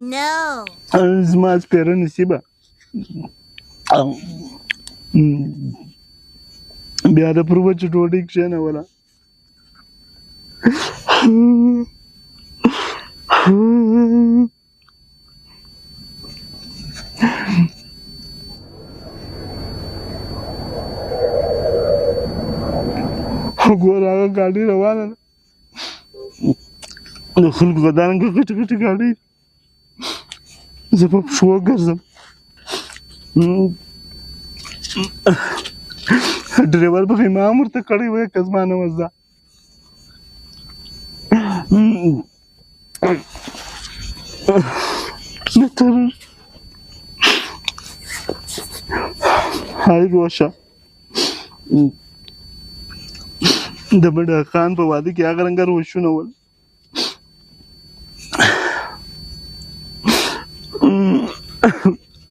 No. زما سپیره نصیبه بیا د پر وچه ډوډۍ کښېنوله ګوره هغه ګاډۍ روانه ده د خلکو دارنګه غټې غټې ګاډۍ زه په پښو ګرځم ډریور به امام ورته کړی وای که زما نه وس ده هاي روشه د بډا خان په واده کې هغه رنګه روشونه ول